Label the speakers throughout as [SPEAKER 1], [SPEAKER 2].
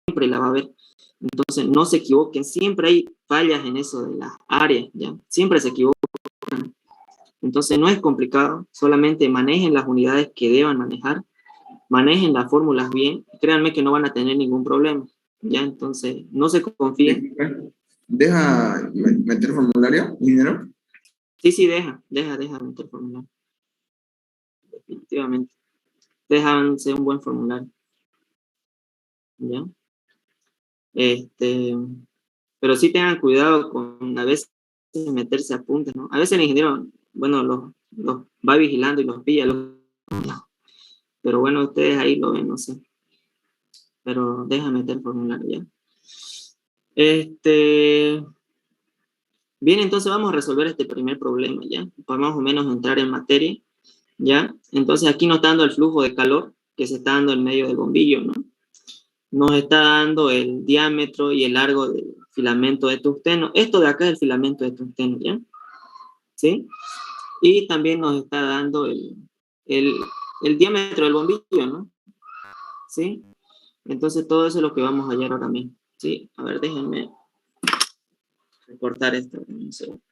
[SPEAKER 1] siempre la va a haber. Entonces, no se equivoquen, siempre hay fallas en eso de las áreas, ¿ya? Siempre se equivocan. Entonces, no es complicado, solamente manejen las unidades que deban manejar, manejen las fórmulas bien, créanme que no van a tener ningún problema, ¿ya? Entonces, no se confíen.
[SPEAKER 2] ¿Deja meter formulario, ingeniero?
[SPEAKER 1] Sí, deja meter formulario. Definitivamente. Déjanse un buen formulario, ¿ya? Pero sí tengan cuidado con a veces meterse apuntes, ¿no? A veces el ingeniero, bueno, los va vigilando y los pilla, pero bueno, ustedes ahí lo ven, no sé. Pero déjame meter el formulario ya. Bien, entonces vamos a resolver este primer problema, ¿ya? Para más o menos entrar en materia, ¿ya? Entonces aquí nos está dando el flujo de calor que se está dando en medio del bombillo, ¿no? Nos está dando el diámetro y el largo del filamento de tungsteno. Esto de acá es el filamento de tungsteno, ¿ya? ¿Sí? Y también nos está dando el diámetro del bombillo, ¿no? ¿Sí? Entonces todo eso es lo que vamos a hallar ahora mismo, ¿sí? A ver, déjenme recortar esto. Un segundo.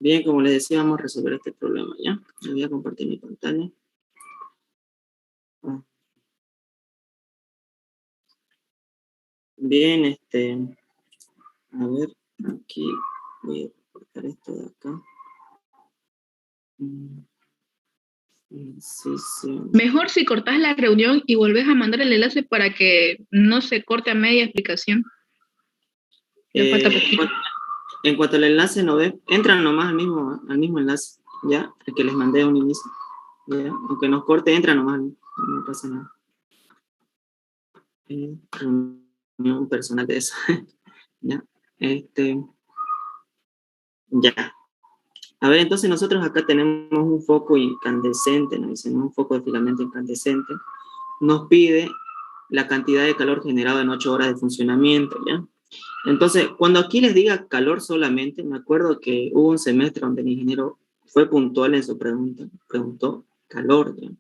[SPEAKER 1] Bien, como les decía, vamos a resolver este problema, ¿ya? Les voy a compartir mi pantalla. Bien, a ver, aquí voy a cortar esto de acá. Sí.
[SPEAKER 3] Mejor si cortas la reunión y volvés a mandar el enlace para que no se corte a media explicación. Le falta poquito.
[SPEAKER 1] En cuanto al enlace, no ve, entran nomás al mismo enlace, ¿ya? El que les mandé a un inicio, ¿ya? Aunque nos corte, entran nomás, no pasa nada. Reunión personal de eso, ¿ya? Ya. A ver, entonces nosotros acá tenemos un foco incandescente, nos dicen un foco de filamento incandescente. Nos pide la cantidad de calor generado en 8 horas de funcionamiento, ¿ya? Entonces, cuando aquí les diga calor solamente, me acuerdo que hubo un semestre donde el ingeniero fue puntual en su pregunta, preguntó calor, ¿ya?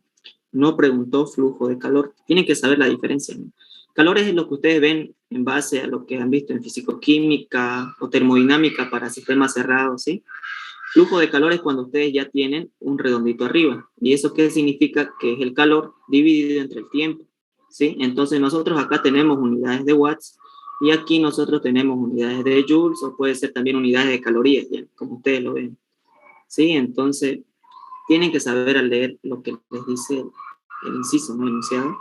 [SPEAKER 1] No preguntó flujo de calor. Tienen que saber la diferencia, ¿no? Calor es lo que ustedes ven en base a lo que han visto en fisicoquímica o termodinámica para sistemas cerrados, ¿sí? Flujo de calor es cuando ustedes ya tienen un redondito arriba. ¿Y eso qué significa? Que es el calor dividido entre el tiempo, ¿sí? Entonces nosotros acá tenemos unidades de watts y aquí nosotros tenemos unidades de joules o puede ser también unidades de calorías, ¿ya? Como ustedes lo ven, ¿sí? Entonces tienen que saber al leer lo que les dice el inciso, ¿no? El enunciado.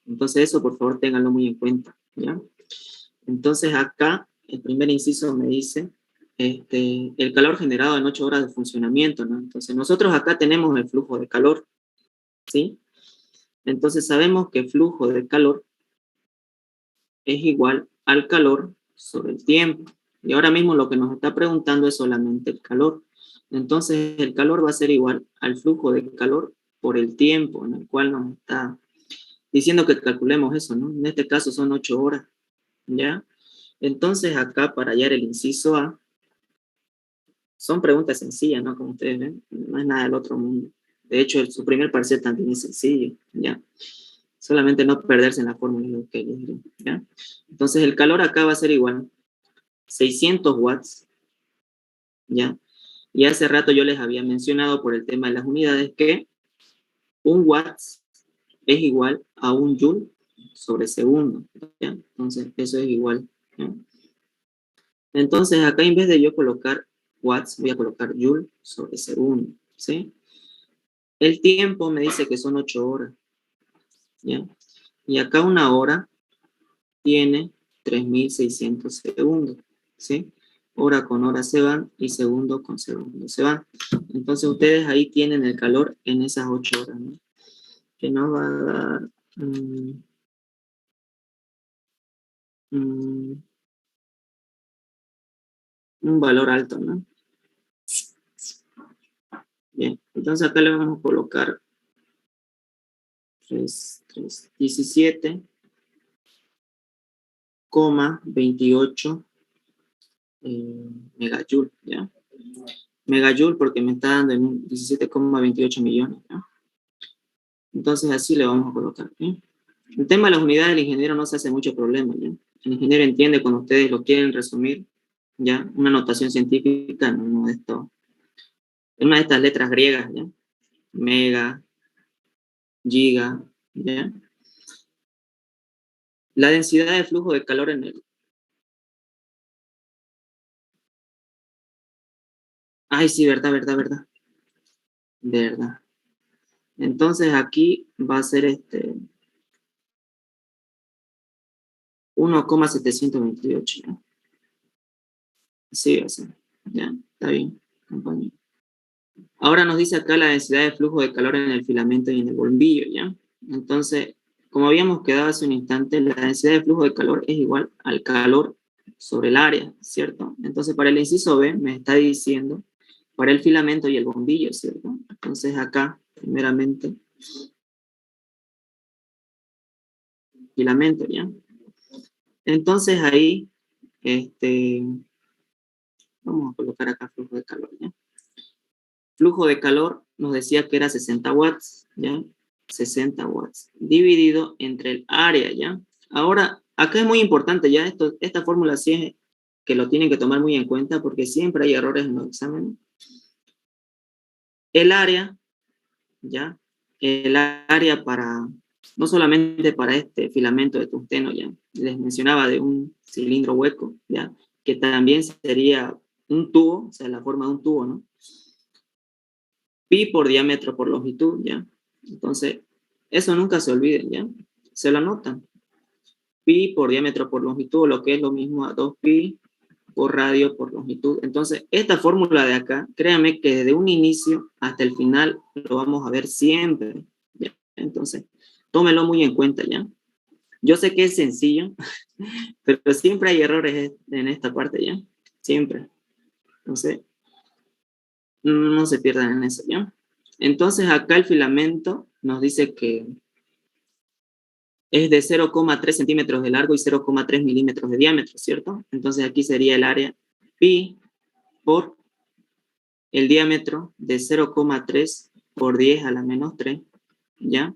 [SPEAKER 1] Entonces eso, por favor, ténganlo muy en cuenta, ¿ya? Entonces acá, el primer inciso me dice el calor generado en 8 horas de funcionamiento, ¿no? Entonces nosotros acá tenemos el flujo de calor, ¿sí? Entonces sabemos que el flujo de calor es igual al calor sobre el tiempo. Y ahora mismo lo que nos está preguntando es solamente el calor. Entonces el calor va a ser igual al flujo de calor por el tiempo en el cual nos está diciendo que calculemos eso, ¿no? En este caso son 8 horas, ¿ya? Entonces acá para hallar el inciso A, son preguntas sencillas, ¿no? Como ustedes ven, no es nada del otro mundo. De hecho, su primer parcial también es sencillo, ¿ya? Solamente no perderse en la fórmula de lo que elegir, ¿ya? Entonces el calor acá va a ser igual 600 watts, ¿ya? Y hace rato yo les había mencionado por el tema de las unidades que un watt es igual a un joule sobre segundo, ¿ya? Entonces eso es igual, ¿ya? Entonces acá en vez de yo colocar watts, voy a colocar joule sobre segundo, ¿sí? El tiempo me dice que son 8 horas, ¿ya? Y acá una hora tiene 3600 segundos, ¿sí? Hora con hora se van y segundo con segundo se van. Entonces ustedes ahí tienen el calor en esas 8 horas, ¿no? Que nos va a dar un valor alto, ¿no? Bien, entonces acá le vamos a colocar 17,28 megajoule, ¿ya? Megajoule porque me está dando en 17,28 millones, ¿ya? Entonces así le vamos a colocar, ¿sí? El tema de las unidades, el ingeniero no se hace mucho problema, ¿ya? El ingeniero entiende cuando ustedes lo quieren resumir, ¿ya? Una notación científica, no de esto. Es una de estas letras griegas, ¿ya? Mega, giga, ¿ya? La densidad de flujo de calor en el... Ay, sí, verdad, verdad, verdad. Verdad. Entonces aquí va a ser 1,728, ¿ya? Así va a ser, ¿ya? Está bien, compañero. Ahora nos dice acá la densidad de flujo de calor en el filamento y en el bombillo, ¿ya? Entonces, como habíamos quedado hace un instante, la densidad de flujo de calor es igual al calor sobre el área, ¿cierto? Entonces, para el inciso B me está diciendo para el filamento y el bombillo, ¿cierto? Entonces acá, primeramente, filamento, ¿ya? Entonces ahí, vamos a colocar acá flujo de calor, ¿ya? Flujo de calor nos decía que era 60 watts, ¿ya? 60 watts, dividido entre el área, ¿ya? Ahora, acá es muy importante, ¿ya? Esta fórmula sí es que lo tienen que tomar muy en cuenta porque siempre hay errores en los exámenes. El área, ¿ya? El área para, no solamente para este filamento de tungsteno, ¿ya? Les mencionaba de un cilindro hueco, ¿ya? Que también sería un tubo, o sea, la forma de un tubo, ¿no? Pi por diámetro por longitud, ¿ya? Entonces, eso nunca se olviden, ¿ya? Se lo anotan. Pi por diámetro por longitud, lo que es lo mismo a 2pi por radio por longitud. Entonces, esta fórmula de acá, créanme que desde un inicio hasta el final lo vamos a ver siempre, ¿ya? Entonces, tómelo muy en cuenta, ¿ya? Yo sé que es sencillo, pero siempre hay errores en esta parte, ¿ya? Siempre. Entonces, no se pierdan en eso, ¿ya? Entonces, acá el filamento nos dice que es de 0,3 centímetros de largo y 0,3 milímetros de diámetro, ¿cierto? Entonces aquí sería el área pi por el diámetro de 0,3 por 10 a la menos 3, ¿ya?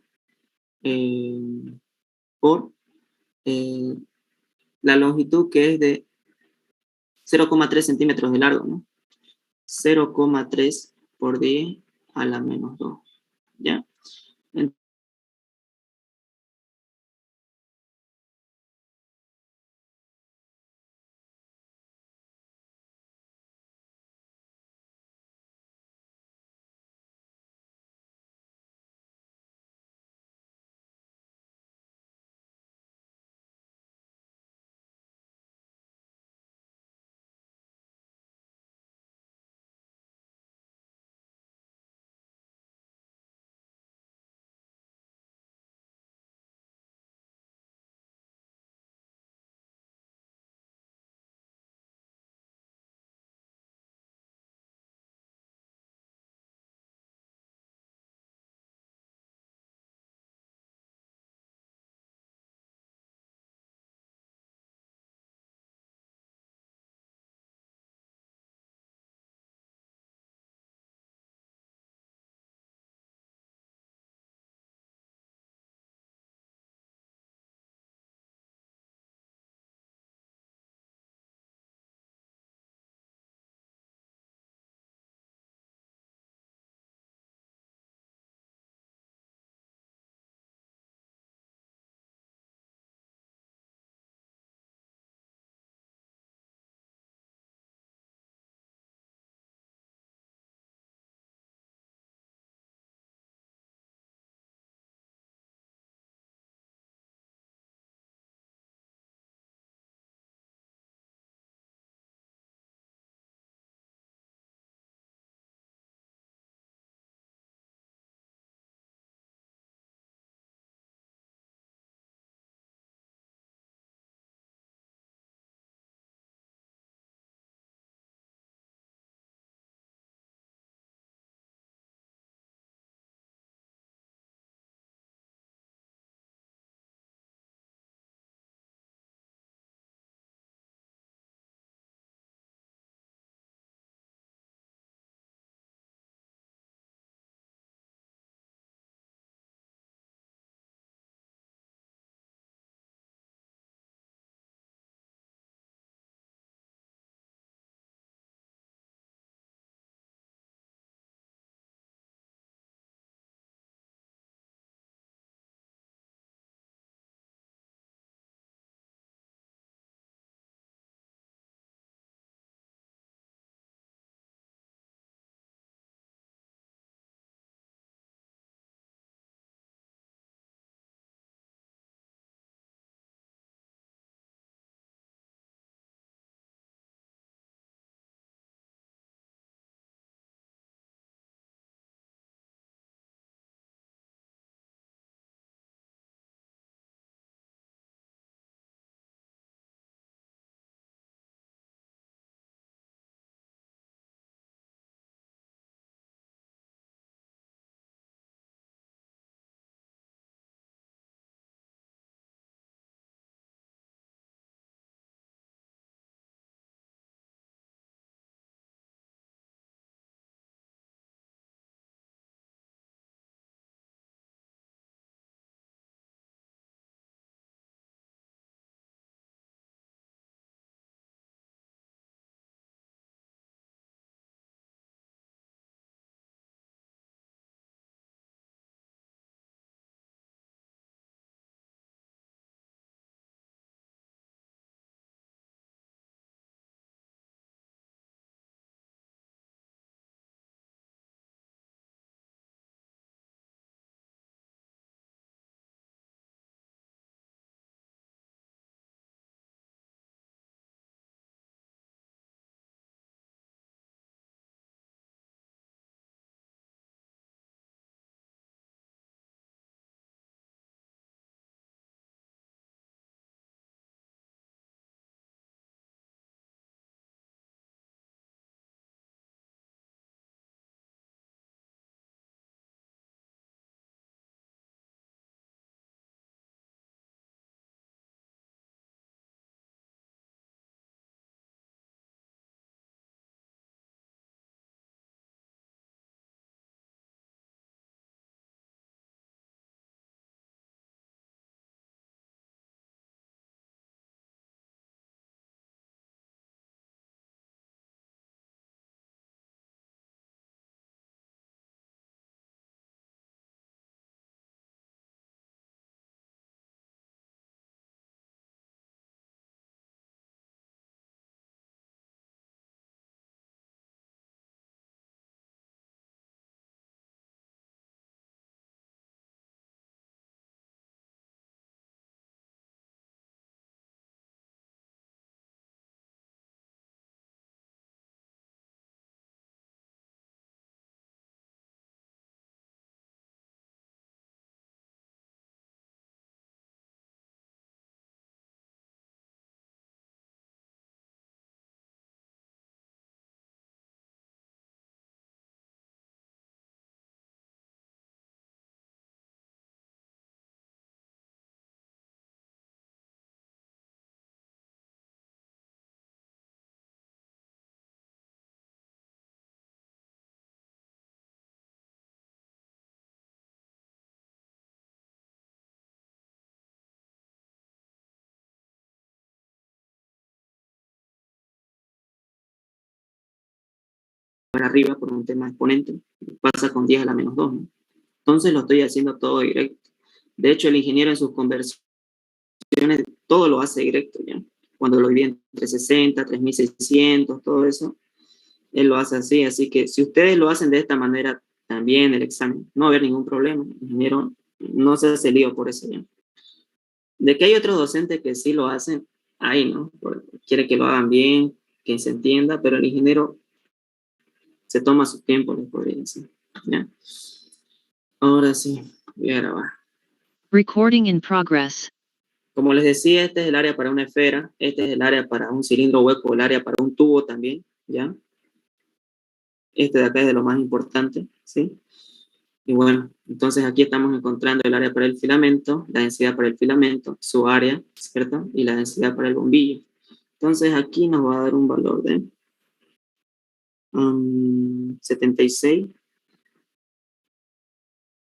[SPEAKER 1] Eh, por la longitud que es de 0,3 centímetros de largo, ¿no? 0,3 por 10 a la menos 2, ¿ya? para arriba por un tema exponente, pasa con 10 a la menos 2, ¿no? Entonces lo estoy haciendo todo directo. De hecho, el ingeniero en sus conversiones todo lo hace directo, ¿ya? Cuando lo divide entre 60, 3600, todo eso, él lo hace así. Así que si ustedes lo hacen de esta manera, también el examen, no va a haber ningún problema. El ingeniero no se hace lío por eso, ¿ya? De que hay otros docentes que sí lo hacen, ahí, ¿no? Quiere que lo hagan bien, que se entienda, pero el ingeniero se toma su tiempo, les podría decir, ¿ya? Ahora sí, voy a grabar.
[SPEAKER 4] Recording in progress.
[SPEAKER 1] Como les decía, este es el área para una esfera, este es el área para un cilindro hueco, el área para un tubo también, ¿ya? Este de acá es de lo más importante, ¿sí? Y bueno, entonces aquí estamos encontrando el área para el filamento, la densidad para el filamento, su área, ¿cierto? Y la densidad para el bombillo. Entonces aquí nos va a dar un valor de 76,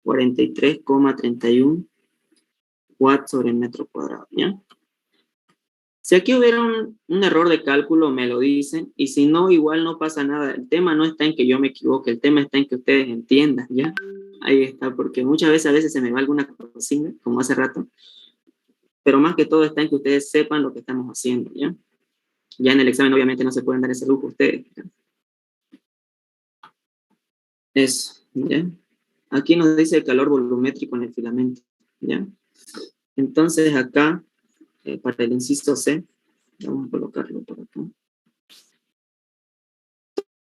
[SPEAKER 1] 43,31 watts sobre el metro cuadrado, ¿ya? Si aquí hubiera un error de cálculo, me lo dicen, y si no, igual no pasa nada. El tema no está en que yo me equivoque, el tema está en que ustedes entiendan, ¿ya? Ahí está, porque muchas veces a veces se me va alguna cocina, como hace rato, pero más que todo está en que ustedes sepan lo que estamos haciendo, ¿ya? Ya en el examen obviamente no se pueden dar ese lujo ustedes, ¿ya? Eso, ¿ya? Aquí nos dice el calor volumétrico en el filamento, ¿ya? Entonces acá, para el inciso C, vamos a colocarlo por acá.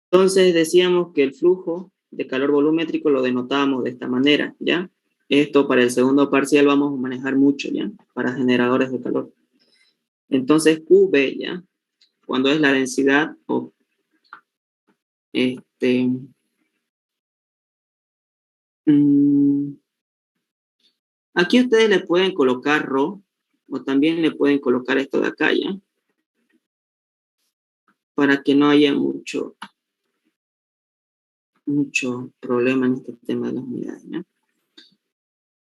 [SPEAKER 1] Entonces decíamos que el flujo de calor volumétrico lo denotábamos de esta manera, ¿ya? Esto para el segundo parcial vamos a manejar mucho, ¿ya? Para generadores de calor. Entonces QB, ¿ya? Cuando es la densidad o aquí ustedes le pueden colocar ρ o también le pueden colocar esto de acá, ¿ya? Para que no haya mucho problema en este tema de las unidades, ¿ya?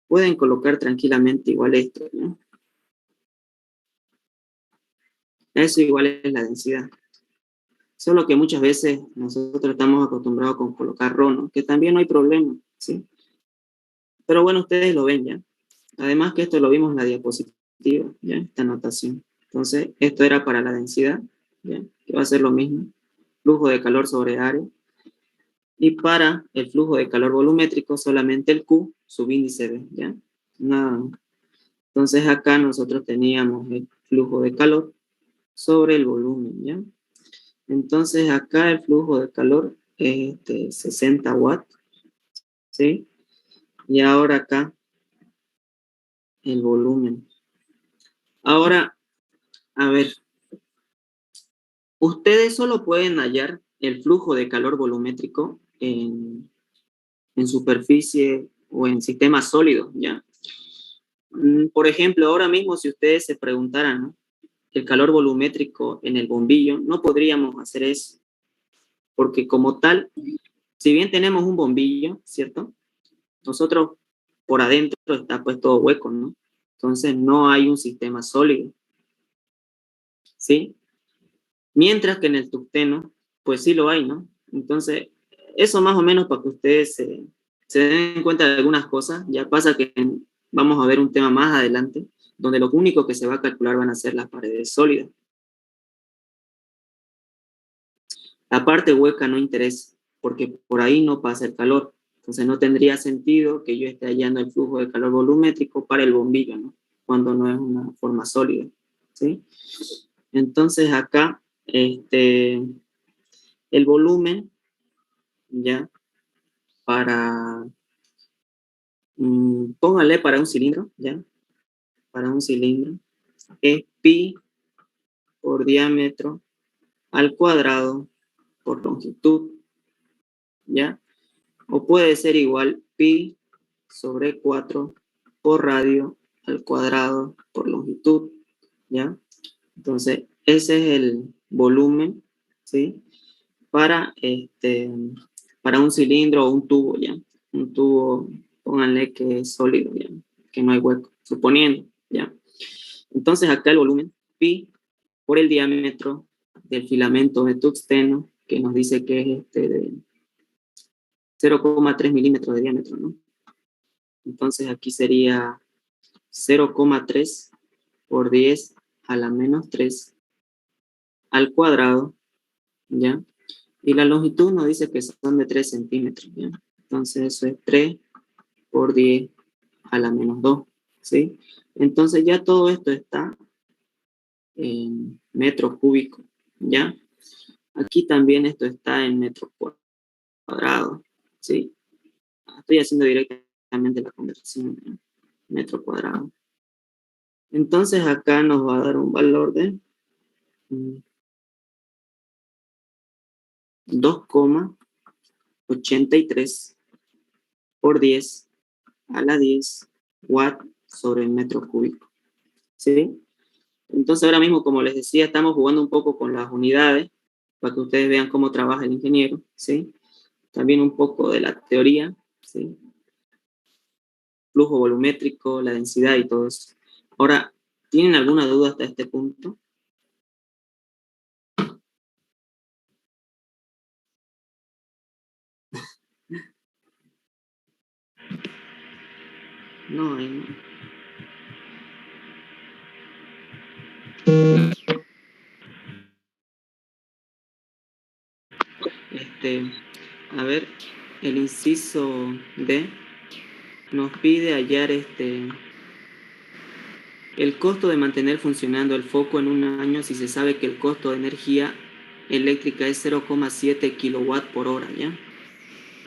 [SPEAKER 1] Pueden colocar tranquilamente igual esto, ¿ya? Eso igual es la densidad. Solo que muchas veces nosotros estamos acostumbrados con colocar ρ, ¿no? Que también no hay problema, ¿sí? Pero bueno, ustedes lo ven, ¿ya? Además que esto lo vimos en la diapositiva, ¿ya? Esta notación. Entonces, esto era para la densidad, ¿ya? Que va a ser lo mismo. Flujo de calor sobre área. Y para el flujo de calor volumétrico, solamente el Q, subíndice B, ¿ya? Nada. Entonces acá nosotros teníamos el flujo de calor sobre el volumen, ¿ya? Entonces acá el flujo de calor es de 60 watts, ¿sí? Y ahora acá el volumen. Ahora, a ver, ustedes solo pueden hallar el flujo de calor volumétrico en superficie o en sistemas sólidos, ¿ya? Por ejemplo, ahora mismo si ustedes se preguntaran, ¿no?, el calor volumétrico en el bombillo, no podríamos hacer eso, porque como tal, si bien tenemos un bombillo, ¿cierto? Nosotros por adentro está pues todo hueco, ¿no? Entonces no hay un sistema sólido, ¿sí? Mientras que en el tungsteno, pues sí lo hay, ¿no? Entonces, eso más o menos para que ustedes se den cuenta de algunas cosas. Ya pasa que vamos a ver un tema más adelante, donde lo único que se va a calcular van a ser las paredes sólidas. La parte hueca no interesa, porque por ahí no pasa el calor. Entonces no tendría sentido que yo esté hallando el flujo de calor volumétrico para el bombillo, ¿no? Cuando no es una forma sólida, ¿sí? Entonces acá, el volumen, ya, para, póngale para un cilindro, ya, para un cilindro, es pi por diámetro al cuadrado por longitud, ya, o puede ser igual pi sobre 4 por radio al cuadrado por longitud, ya. Entonces, ese es el volumen, ¿sí? Para un cilindro o un tubo, ya. Un tubo, pónganle que es sólido, ya, que no hay hueco, suponiendo, ya. Entonces, acá el volumen, pi por el diámetro del filamento de tungsteno, que nos dice que es de 0,3 milímetros de diámetro, ¿no? Entonces aquí sería 0,3 por 10 a la menos 3 al cuadrado, ¿ya? Y la longitud nos dice que son de 3 centímetros, ¿ya? Entonces eso es 3 por 10 a la menos 2, ¿sí? Entonces ya todo esto está en metros cúbicos, ¿ya? Aquí también esto está en metros cuadrados, ¿sí? Estoy haciendo directamente la conversión, ¿no? Metro cuadrado. Entonces acá nos va a dar un valor de 2,83 por 10 a la 10 watt sobre el metro cúbico, ¿sí? Entonces ahora mismo, como les decía, estamos jugando un poco con las unidades para que ustedes vean cómo trabaja el ingeniero, ¿sí? También un poco de la teoría, ¿sí? Flujo volumétrico, la densidad y todo eso. Ahora, ¿tienen alguna duda hasta este punto? No, no. A ver, el inciso D nos pide hallar el costo de mantener funcionando el foco en un año si se sabe que el costo de energía eléctrica es 0,7 kilowatt por hora, ¿ya?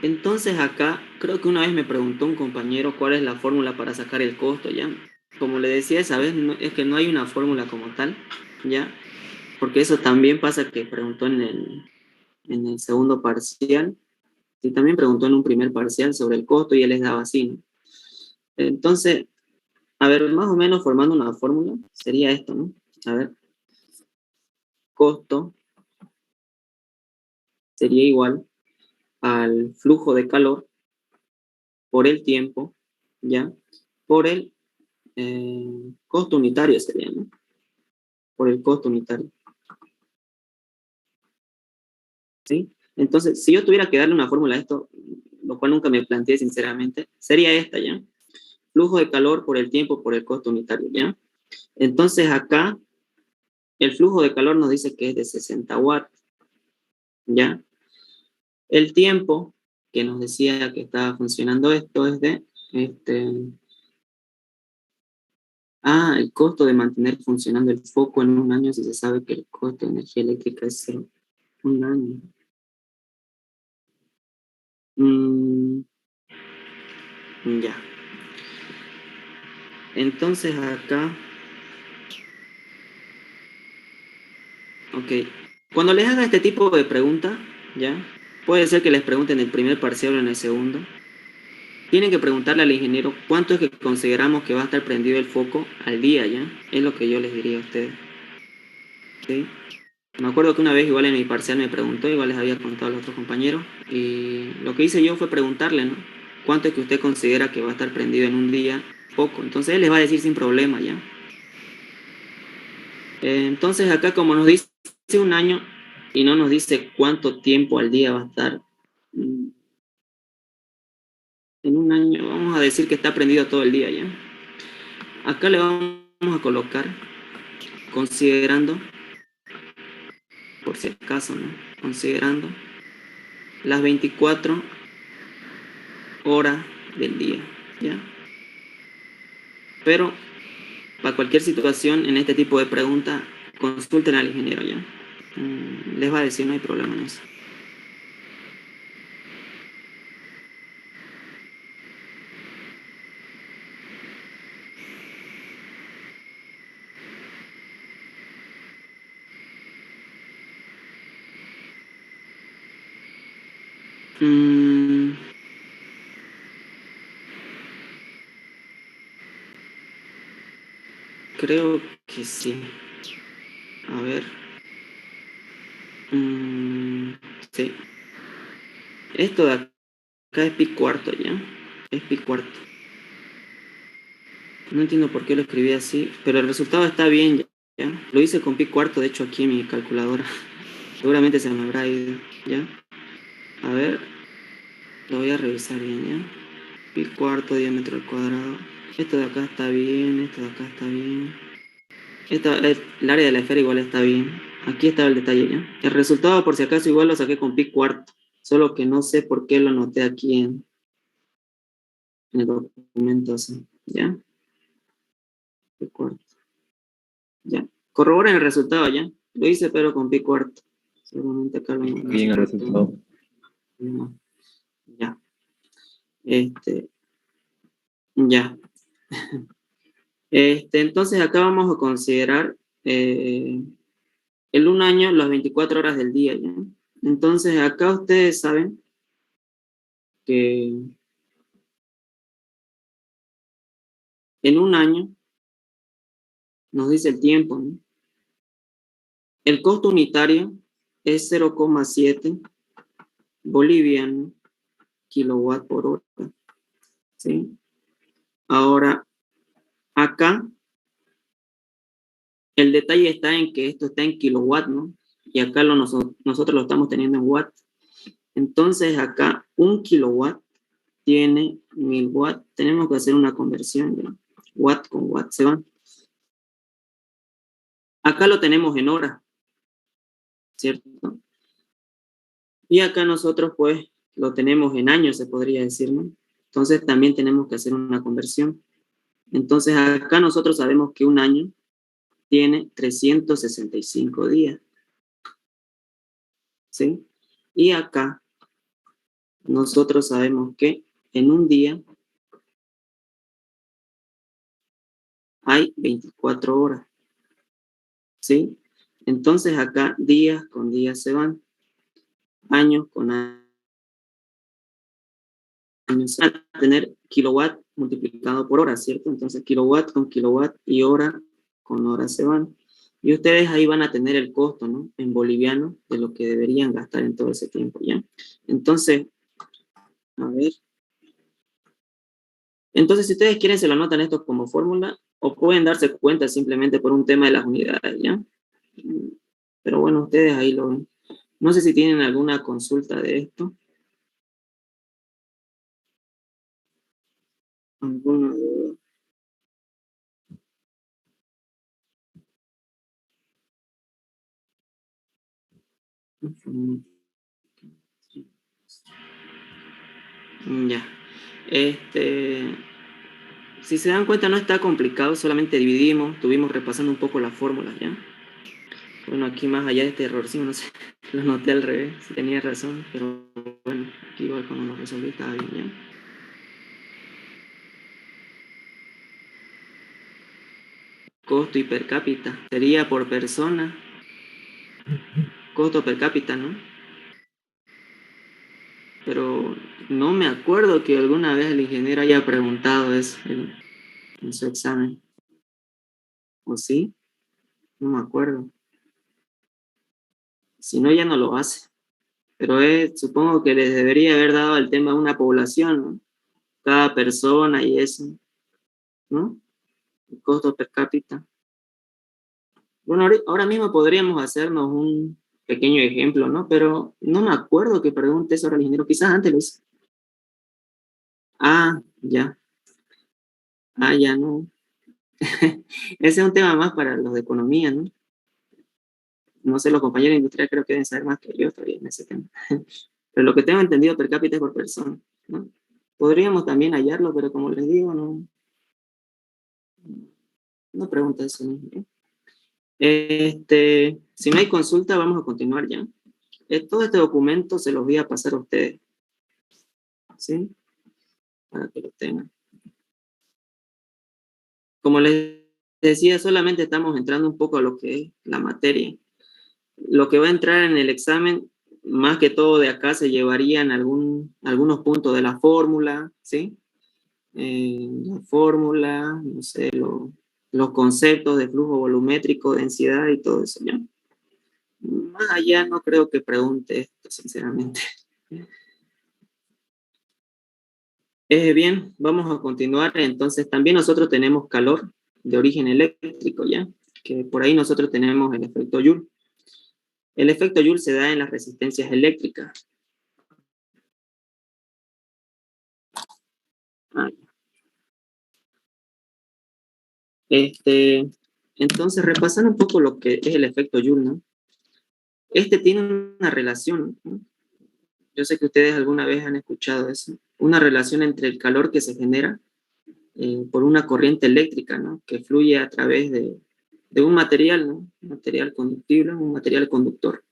[SPEAKER 1] Entonces acá, creo que una vez me preguntó un compañero cuál es la fórmula para sacar el costo, ¿ya? Como le decía esa vez, es que no hay una fórmula como tal, ¿ya? Porque eso también pasa que preguntó en el segundo parcial, y también preguntó en un primer parcial sobre el costo y él les daba así, ¿no? Entonces, a ver, más o menos formando una fórmula, sería esto, ¿no? A ver, costo sería igual al flujo de calor por el tiempo, ¿ya? Por el costo unitario sería, ¿no? Por el costo unitario, ¿sí? Entonces, si yo tuviera que darle una fórmula a esto, lo cual nunca me planteé sinceramente, sería esta, ¿ya? Flujo de calor por el tiempo por el costo unitario, ¿ya? Entonces acá, el flujo de calor nos dice que es de 60 watts, ¿ya? El tiempo que nos decía que estaba funcionando esto es de, el costo de mantener funcionando el foco en un año si se sabe que el costo de energía eléctrica es 0, un año. Ya. Entonces acá, ok. Cuando les haga este tipo de pregunta, ¿ya? Puede ser que les pregunten en el primer parcial o en el segundo. Tienen que preguntarle al ingeniero cuánto es que consideramos que va a estar prendido el foco al día, ¿ya? Es lo que yo les diría a ustedes, ¿sí? Me acuerdo que una vez igual en mi parcial me preguntó, igual les había contado a los otros compañeros, y lo que hice yo fue preguntarle, ¿no? ¿Cuánto es que usted considera que va a estar prendido en un día? Poco. Entonces él les va a decir sin problema, ¿ya? Entonces acá como nos dice un año y no nos dice cuánto tiempo al día va a estar, en un año vamos a decir que está prendido todo el día, ¿ya? Acá le vamos a colocar, considerando, por si acaso, ¿no? Considerando las 24 horas del día, ¿ya? Pero para cualquier situación en este tipo de preguntas, consulten al ingeniero, ¿ya? Les va a decir, no hay problema en eso. Creo que sí. A ver. Sí. Esto de acá es pi cuarto, ¿ya? Es pi cuarto. No entiendo por qué lo escribí así, pero el resultado está bien, ¿ya? Lo hice con pi cuarto, de hecho, aquí en mi calculadora. Seguramente se me habrá ido, ¿ya? A ver, lo voy a revisar bien, ¿ya? Pi cuarto, diámetro al cuadrado. Esto de acá está bien, esto de acá está bien. El área de la esfera igual está bien. Aquí estaba el detalle, ¿ya? El resultado, por si acaso, igual lo saqué con pi cuarto. Solo que no sé por qué lo anoté aquí en el documento así, ¿ya? Pi cuarto. Ya. Corroboren el resultado, ¿ya? Lo hice, pero con pi cuarto. Seguramente acá lo
[SPEAKER 5] Bien el resultado.
[SPEAKER 1] No. Ya. Ya. Entonces acá vamos a considerar el un año, las 24 horas del día, ¿ya? Entonces acá ustedes saben que en un año nos dice el tiempo, ¿no? El costo unitario es 0,7 boliviano kilowatt por hora, ¿sí? Ahora, acá el detalle está en que esto está en kilowatt, ¿no? Y acá nosotros lo estamos teniendo en watt. Entonces acá un kilowatt tiene 1000 watts. Tenemos que hacer una conversión, ¿ya? Watt con watt se van. Acá lo tenemos en hora, ¿cierto? Y acá nosotros pues lo tenemos en años, se podría decir, ¿no? Entonces también tenemos que hacer una conversión. Entonces acá nosotros sabemos que un año tiene 365 días, ¿sí? Y acá nosotros sabemos que en un día hay 24 horas, ¿sí? Entonces acá días con días se van, años con años. A tener kilowatt multiplicado por hora, ¿cierto? Entonces kilowatt con kilowatt y hora con hora se van. Y ustedes ahí van a tener el costo, ¿no? En boliviano de lo que deberían gastar en todo ese tiempo, ¿ya? Entonces, a ver. Entonces, si ustedes quieren, se lo anotan esto como fórmula o pueden darse cuenta simplemente por un tema de las unidades, ¿ya? Pero bueno, ustedes ahí lo ven. No sé si tienen alguna consulta de esto. ¿Alguna duda? Ya. Si se dan cuenta, no está complicado, solamente dividimos, estuvimos repasando un poco las fórmulas, ¿ya? Bueno, aquí más allá de este errorcito, no sé, lo noté al revés, si tenía razón, pero bueno, aquí igual cuando lo resolví estaba bien, ¿ya? Costo y per cápita, sería por persona, costo per cápita, ¿no? Pero no me acuerdo que alguna vez el ingeniero haya preguntado eso en su examen. ¿O sí? No me acuerdo. Si no, ya no lo hace. Pero supongo que les debería haber dado el tema a una población, ¿no? Cada persona y eso, ¿no? El costo per cápita. Bueno, ahora mismo podríamos hacernos un pequeño ejemplo, ¿no? Pero no me acuerdo que pregunte eso al ingeniero. Quizás antes lo hice. Ah, ya. Ah, ya no. Ese es un tema más para los de economía, ¿no? No sé, los compañeros de industria creo que deben saber más que yo todavía en ese tema. Pero lo que tengo entendido per cápita es por persona, ¿no? Podríamos también hallarlo, pero como les digo, no pregunta eso, ¿no? Si no hay consulta, vamos a continuar ya. Todo este documento se los voy a pasar a ustedes, ¿sí? Para que lo tengan. Como les decía, solamente estamos entrando un poco a lo que es la materia. Lo que va a entrar en el examen, más que todo de acá, se llevarían algunos puntos de la fórmula, ¿sí? La fórmula, no sé, los conceptos de flujo volumétrico, densidad y todo eso, ¿ya? Más allá no creo que pregunte esto, sinceramente. Bien, vamos a continuar. Entonces, también nosotros tenemos calor de origen eléctrico, ¿ya? Que por ahí nosotros tenemos el efecto Joule. El efecto Joule se da en las resistencias eléctricas. Entonces, repasando un poco lo que es el efecto Joule, ¿no? Este tiene una relación, ¿no? Yo sé que ustedes alguna vez han escuchado eso, una relación entre el calor que se genera por una corriente eléctrica, ¿no? Que fluye a través de un material, ¿no? Un material conductible, un material conductor.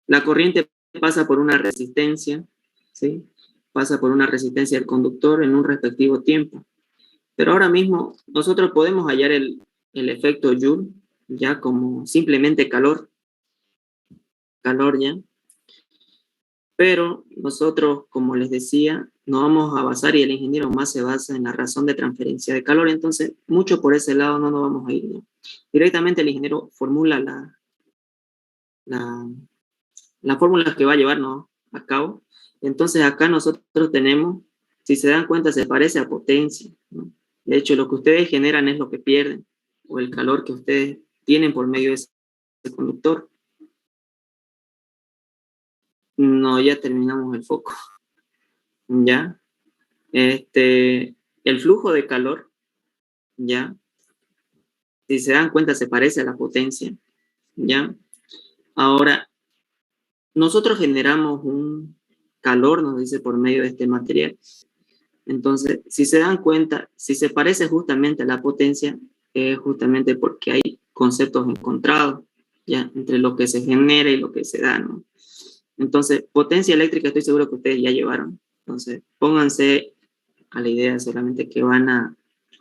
[SPEAKER 1] La corriente pasa por una resistencia, ¿sí? Pasa por una resistencia del conductor en un respectivo tiempo. Pero ahora mismo nosotros podemos hallar el efecto Joule ya como simplemente calor ya. Pero nosotros, como les decía, nos vamos a basar, y el ingeniero más se basa en la razón de transferencia de calor, entonces mucho por ese lado no nos vamos a ir, ¿no? Directamente el ingeniero formula la fórmula que va a llevarnos a cabo. Entonces acá nosotros tenemos, si se dan cuenta, se parece a potencia, ¿no? De hecho, lo que ustedes generan es lo que pierden, o el calor que ustedes tienen por medio de ese conductor. No, ya terminamos el foco. ¿Ya? El flujo de calor, ¿ya? Si se dan cuenta, se parece a la potencia, ¿ya? Ahora, nosotros generamos un calor, nos dice, por medio de este material. Entonces, si se dan cuenta, si se parece justamente a la potencia, es justamente porque hay conceptos encontrados, ¿ya? Entre lo que se genera y lo que se da, ¿no? Entonces, potencia eléctrica estoy seguro que ustedes ya llevaron. Entonces, pónganse a la idea solamente que van a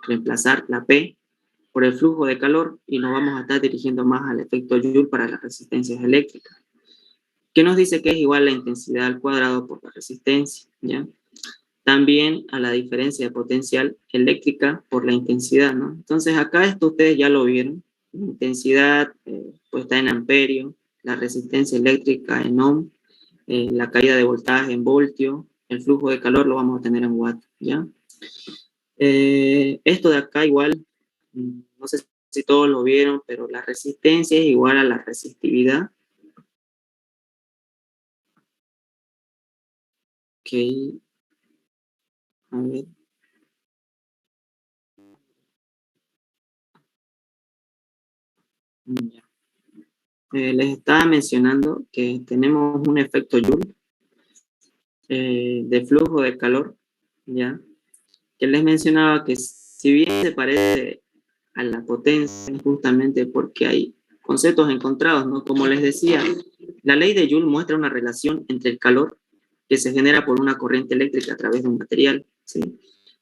[SPEAKER 1] reemplazar la P por el flujo de calor y nos vamos a estar dirigiendo más al efecto Joule para las resistencias eléctricas. ¿Qué nos dice que es igual la intensidad al cuadrado por la resistencia? ¿Ya? También a la diferencia de potencial eléctrica por la intensidad, ¿no? Entonces acá esto ustedes ya lo vieron. La intensidad pues está en amperio, la resistencia eléctrica en ohm, la caída de voltaje en voltio, el flujo de calor lo vamos a tener en watt, ¿ya? Esto de acá igual, no sé si todos lo vieron, pero la resistencia es igual a la resistividad. Ok, a ver. Ya. Les estaba mencionando que tenemos un efecto Joule de flujo de calor, ¿ya? Que les mencionaba que si bien se parece a la potencia, justamente porque hay conceptos encontrados, ¿no? Como les decía, la ley de Joule muestra una relación entre el calor que se genera por una corriente eléctrica a través de un material, ¿sí?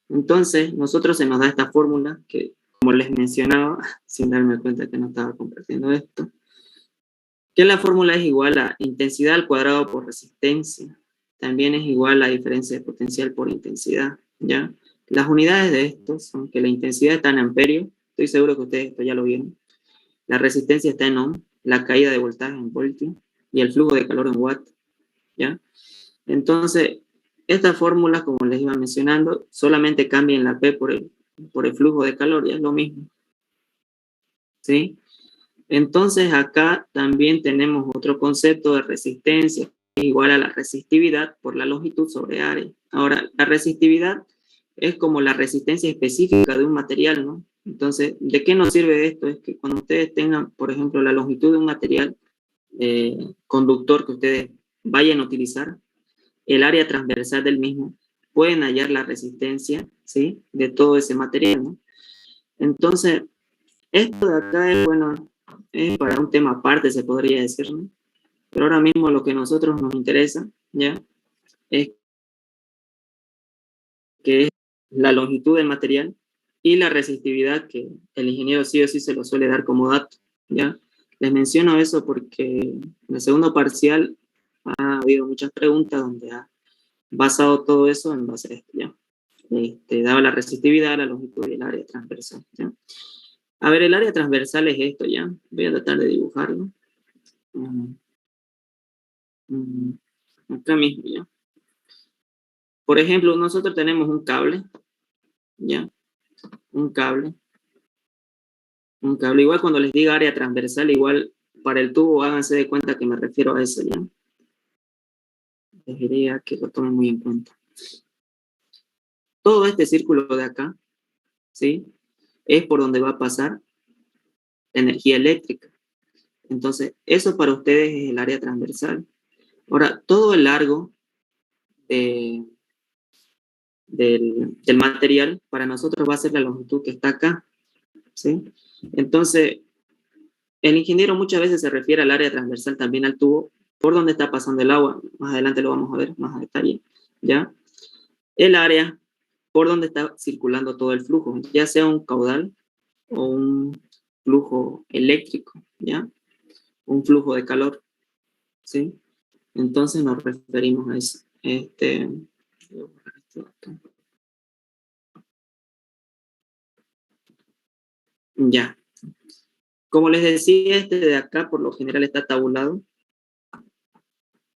[SPEAKER 1] Entonces, nosotros se nos da esta fórmula que, como les mencionaba, sin darme cuenta que no estaba compartiendo esto, que la fórmula es igual a intensidad al cuadrado por resistencia. También es igual a diferencia de potencial por intensidad, ¿ya? Las unidades de esto son que la intensidad está en amperio, estoy seguro que ustedes esto ya lo vieron, la resistencia está en ohm, la caída de voltaje en voltio y el flujo de calor en watt, ¿ya? Entonces, estas fórmulas, como les iba mencionando, solamente cambian la P por el flujo de calor, ya es lo mismo, ¿sí? Entonces, acá también tenemos otro concepto de resistencia, que es igual a la resistividad por la longitud sobre área. Ahora, la resistividad es como la resistencia específica de un material, ¿no? Entonces, ¿de qué nos sirve esto? Es que cuando ustedes tengan, por ejemplo, la longitud de un material conductor que ustedes vayan a utilizar, el área transversal del mismo, pueden hallar la resistencia, ¿sí? De todo ese material, ¿no? Entonces, esto de acá es, bueno, es para un tema aparte, se podría decir, ¿no? Pero ahora mismo lo que a nosotros nos interesa, ¿ya? Es que es la longitud del material y la resistividad que el ingeniero sí o sí se lo suele dar como dato, ¿ya? Les menciono eso porque en el segundo parcial ha habido muchas preguntas donde ha basado todo eso en base a esto, ¿ya? Daba la resistividad, la longitud y el área transversal, ¿ya? A ver, el área transversal es esto, ¿ya? Voy a tratar de dibujarlo. Acá mismo, ¿ya? Por ejemplo, nosotros tenemos un cable, ¿ya? Un cable. Un cable. Igual cuando les diga área transversal, igual para el tubo, háganse de cuenta que me refiero a eso, ¿ya? Les diría que lo tomen muy en cuenta. Todo este círculo de acá, ¿sí? Es por donde va a pasar energía eléctrica. Entonces, eso para ustedes es el área transversal. Ahora, todo el largo del material para nosotros va a ser la longitud que está acá, ¿sí? Entonces, el ingeniero muchas veces se refiere al área transversal también al tubo por donde está pasando el agua. Más adelante lo vamos a ver más a detalle, ¿ya? El área por donde está circulando todo el flujo, ya sea un caudal o un flujo eléctrico, ¿ya? Un flujo de calor, ¿sí? Entonces nos referimos a eso. Ya. Como les decía, este de acá por lo general está tabulado.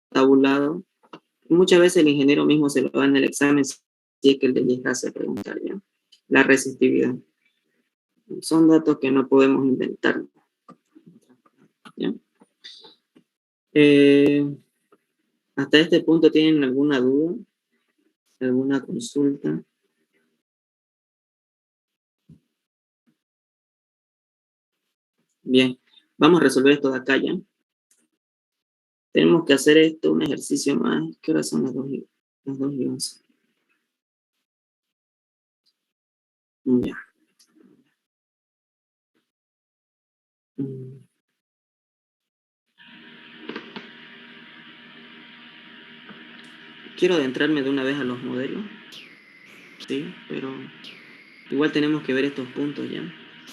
[SPEAKER 1] Tabulado. Muchas veces el ingeniero mismo se lo da en el examen si es que le llega a preguntar, ¿ya? La resistividad. Son datos que no podemos inventar, ¿ya? ¿Hasta este punto tienen alguna duda? ¿Alguna consulta? Bien, vamos a resolver esto de acá ya. Tenemos que hacer esto, un ejercicio más. ¿Qué horas son las 2:11? Ya. Quiero adentrarme de una vez a los modelos, sí, pero igual tenemos que ver estos puntos ya.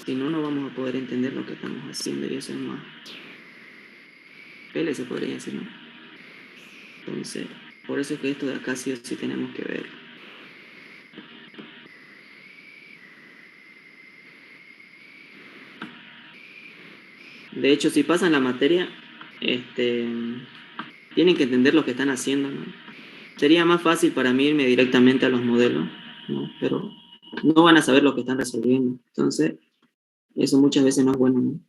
[SPEAKER 1] Si no, no vamos a poder entender lo que estamos haciendo y eso es más pele, se podría decir, ¿no? Entonces, por eso es que esto de acá sí o sí tenemos que ver. De hecho, si pasan la materia, tienen que entender lo que están haciendo, ¿no? Sería más fácil para mí irme directamente a los modelos, ¿no? Pero no van a saber lo que están resolviendo. Entonces, eso muchas veces no es bueno, ¿no?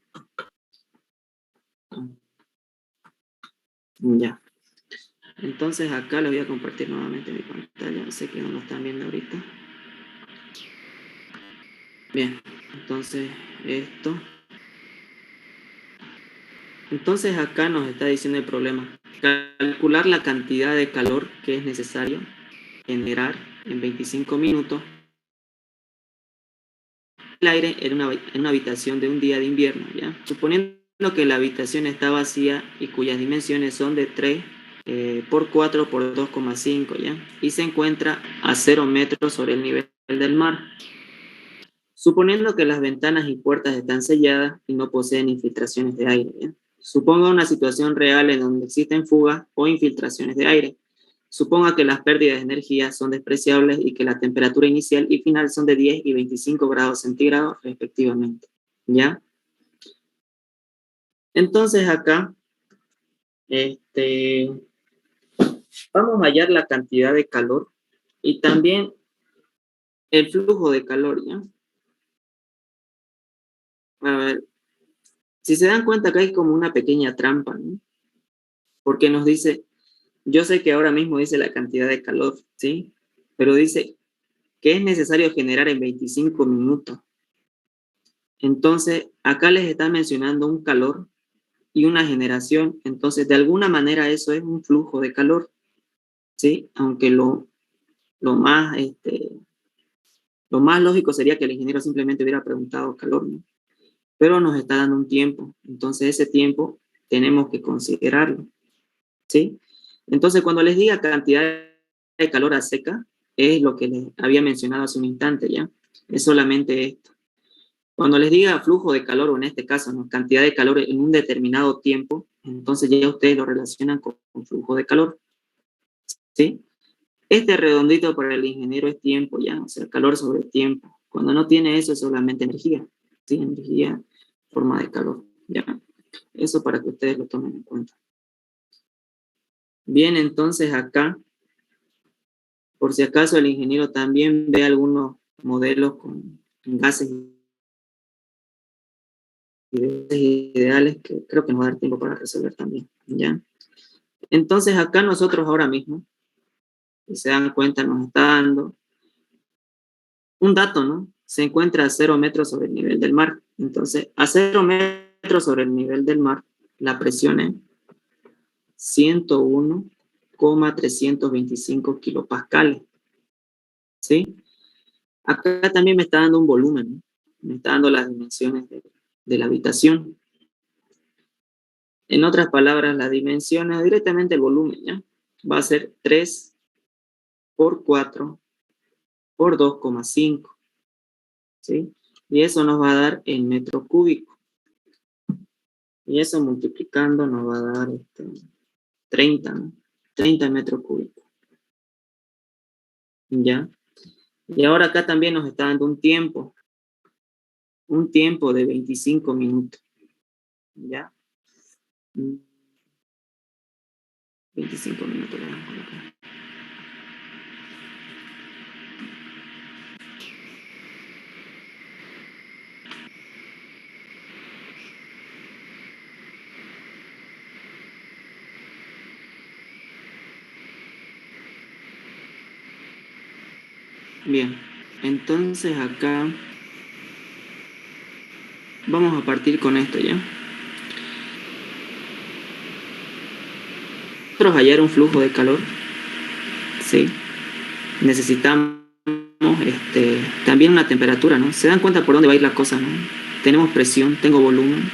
[SPEAKER 1] Ya. Entonces acá les voy a compartir nuevamente mi pantalla. Sé que no lo están viendo ahorita. Bien, entonces esto. Entonces acá nos está diciendo el problema. Calcular la cantidad de calor que es necesario generar en 25 minutos el aire en una habitación de un día de invierno, ¿ya? Suponiendo que la habitación está vacía y cuyas dimensiones son de 3 por 4 por 2,5, ¿ya? Y se encuentra a 0 metros sobre el nivel del mar. Suponiendo que las ventanas y puertas están selladas y no poseen infiltraciones de aire, ¿ya? Suponga una situación real en donde existen fugas o infiltraciones de aire. Suponga que las pérdidas de energía son despreciables y que la temperatura inicial y final son de 10 y 25 grados centígrados respectivamente, ¿ya? Entonces acá, vamos a hallar la cantidad de calor y también el flujo de calor, ¿ya? A ver, si se dan cuenta que hay como una pequeña trampa, ¿no? Porque nos dice, yo sé que ahora mismo dice la cantidad de calor, ¿sí? Pero dice que es necesario generar en 25 minutos. Entonces, acá les está mencionando un calor y una generación. Entonces, de alguna manera eso es un flujo de calor, ¿sí? Aunque lo más, lo más lógico sería que el ingeniero simplemente hubiera preguntado calor, ¿no? Pero nos está dando un tiempo. Entonces, ese tiempo tenemos que considerarlo, ¿sí? Entonces, cuando les diga cantidad de calor a seca, es lo que les había mencionado hace un instante, ¿ya? Es solamente esto. Cuando les diga flujo de calor, o en este caso, ¿no? Cantidad de calor en un determinado tiempo, entonces ya ustedes lo relacionan con flujo de calor, ¿sí? Este redondito para el ingeniero es tiempo, ¿ya? O sea, calor sobre tiempo. Cuando no tiene eso es solamente energía, ¿sí? Energía, forma de calor, ¿ya? Eso para que ustedes lo tomen en cuenta. Bien, entonces acá, por si acaso el ingeniero también ve algunos modelos con gases y de ideales que creo que nos va a dar tiempo para resolver también, ¿ya? Entonces acá nosotros ahora mismo, si se dan cuenta, nos está dando un dato, ¿no? Se encuentra a 0 metros sobre el nivel del mar. Entonces, a 0 metros sobre el nivel del mar, la presión es 101,325 kilopascales, ¿sí? Acá también me está dando un volumen, ¿no? Me está dando las dimensiones de la habitación. En otras palabras, las dimensiones, directamente el volumen, ¿ya? Va a ser 3 por 4 por 2,5, ¿sí? Y eso nos va a dar en metro cúbico. Y eso multiplicando nos va a dar 30, ¿no? 30 metros cúbicos. ¿Ya? Y ahora acá también nos está dando un tiempo de 25 minutos. ¿Ya? 25 minutos. Vamos a colocar. Bien, entonces acá vamos a partir con esto, ¿ya? Nosotros hallar un flujo de calor, ¿sí? Necesitamos también una temperatura, ¿no? ¿Se dan cuenta por dónde va a ir la cosa, no? Tenemos presión, tengo volumen.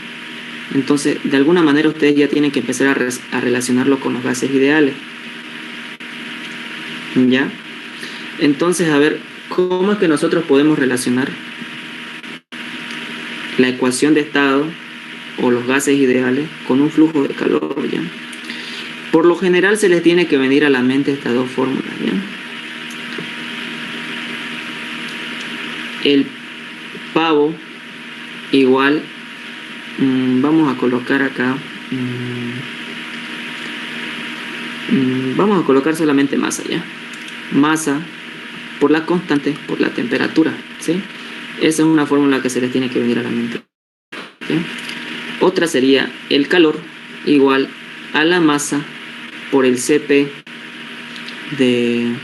[SPEAKER 1] Entonces, de alguna manera ustedes ya tienen que empezar a relacionarlo con los gases ideales. ¿Ya? Entonces, a ver, ¿cómo es que nosotros podemos relacionar la ecuación de estado o los gases ideales con un flujo de calor, ¿ya? Por lo general se les tiene que venir a la mente estas dos fórmulas, ¿ya? El pavo igual, vamos a colocar acá, vamos a colocar solamente masa, ¿ya? Masa por la constante, por la temperatura, ¿sí? Esa es una fórmula que se les tiene que venir a la mente, ¿sí? Otra sería el calor igual a la masa por el Cp del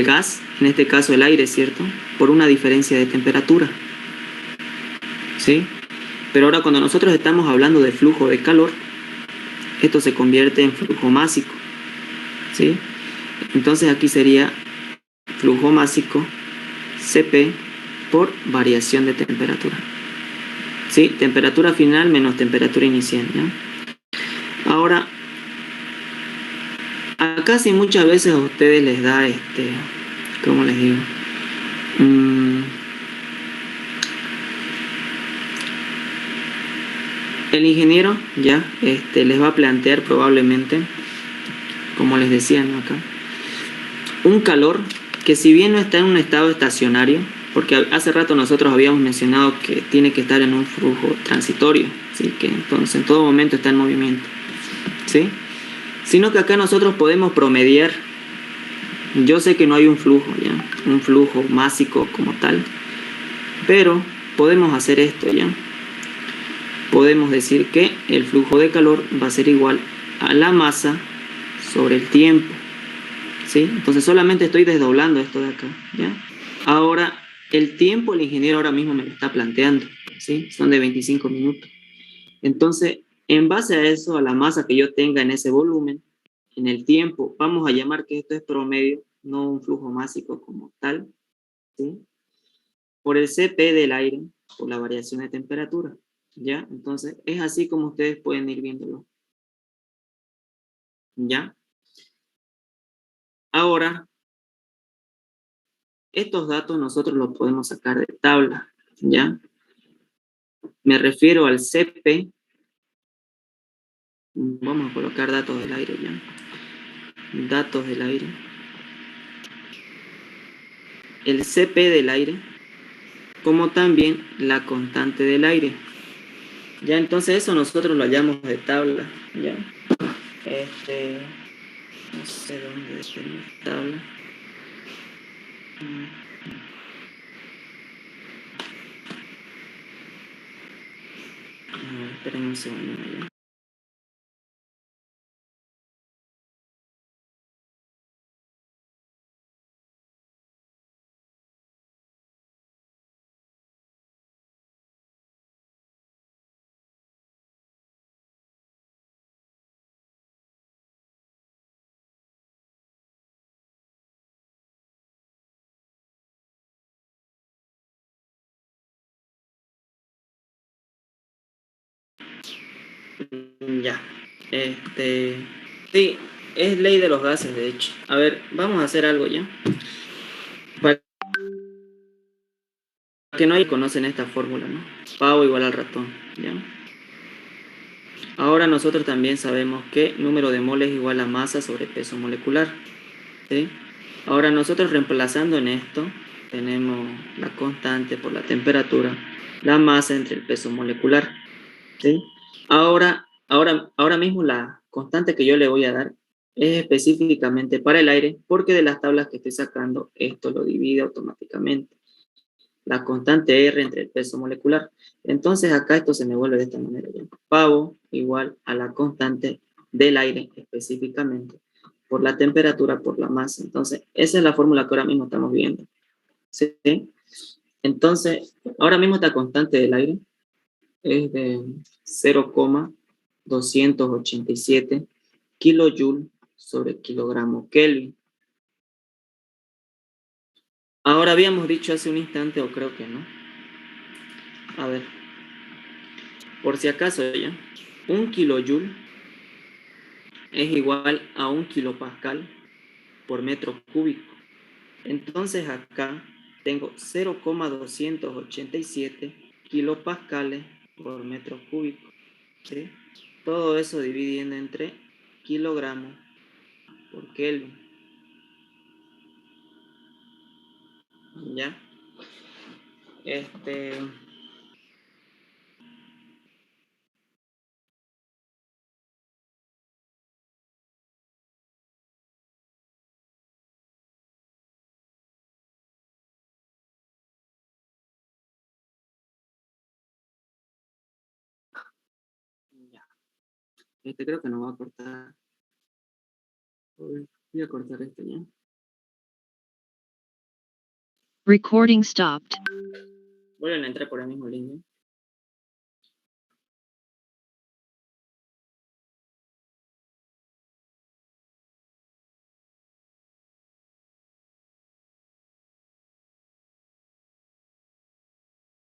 [SPEAKER 1] gas, en este caso el aire, ¿cierto? Por una diferencia de temperatura, ¿sí? Pero ahora cuando nosotros estamos hablando de flujo de calor, esto se convierte en flujo másico, ¿sí? Entonces aquí sería flujo másico Cp por variación de temperatura, ¿sí? Temperatura final menos temperatura inicial, ¿ya? Ahora, acá sí muchas veces a ustedes les da, ¿cómo les digo? El ingeniero ya les va a plantear probablemente, como les decía, ¿no? Acá, un calor que si bien no está en un estado estacionario, porque hace rato nosotros habíamos mencionado que tiene que estar en un flujo transitorio, ¿sí? Que entonces en todo momento está en movimiento, ¿sí? Sino que acá nosotros podemos promediar. Yo sé que no hay un flujo, ¿ya? Un flujo másico como tal, pero podemos hacer esto, ¿ya? Podemos decir que el flujo de calor va a ser igual a la masa sobre el tiempo, ¿sí? Entonces solamente estoy desdoblando esto de acá, ¿ya? Ahora, el tiempo el ingeniero ahora mismo me lo está planteando, ¿sí? Son de 25 minutos. Entonces, en base a eso, a la masa que yo tenga en ese volumen, en el tiempo, vamos a llamar que esto es promedio, no un flujo másico como tal, ¿sí? Por el Cp del aire, por la variación de temperatura, ¿ya? Entonces, es así como ustedes pueden ir viéndolo, ¿ya? Ahora, estos datos nosotros los podemos sacar de tabla, ¿ya? Me refiero al Cp, vamos a colocar datos del aire, ¿ya? Datos del aire. El Cp del aire, como también la constante del aire. Ya, entonces eso nosotros lo hallamos de tabla, ¿ya? No sé dónde está mi tabla. Esperen un segundo. ¿Ya? Ya. Sí, es ley de los gases, de hecho. A ver, vamos a hacer algo ya. Para que no conocen esta fórmula, ¿no? Pavo igual al ratón, ¿ya? Ahora nosotros también sabemos que número de moles es igual a masa sobre peso molecular, ¿sí? Ahora nosotros reemplazando en esto, tenemos la constante por la temperatura, la masa entre el peso molecular, ¿sí? Ahora mismo la constante que yo le voy a dar es específicamente para el aire, porque de las tablas que estoy sacando, esto lo divide automáticamente. La constante R entre el peso molecular. Entonces acá esto se me vuelve de esta manera. ¿Ya? Pavo igual a la constante del aire específicamente por la temperatura, por la masa. Entonces esa es la fórmula que ahora mismo estamos viendo. ¿Sí? Entonces, ahora mismo esta constante del aire es de 0,287 kilojoule sobre kilogramo Kelvin. Ahora habíamos dicho hace un instante, o creo que no. A ver, por si acaso ya, 1 kilojoule es igual a 1 kilopascal por metro cúbico. Entonces acá tengo 0,287 kilopascales por metro cúbico. ¿Sí? Todo eso dividiendo entre kilogramos por Kelvin. ¿Ya? Ya. Creo que no va a cortar. Voy a cortar esto ya.
[SPEAKER 4] Recording stopped.
[SPEAKER 1] Vuelven a entrar por el mismo link.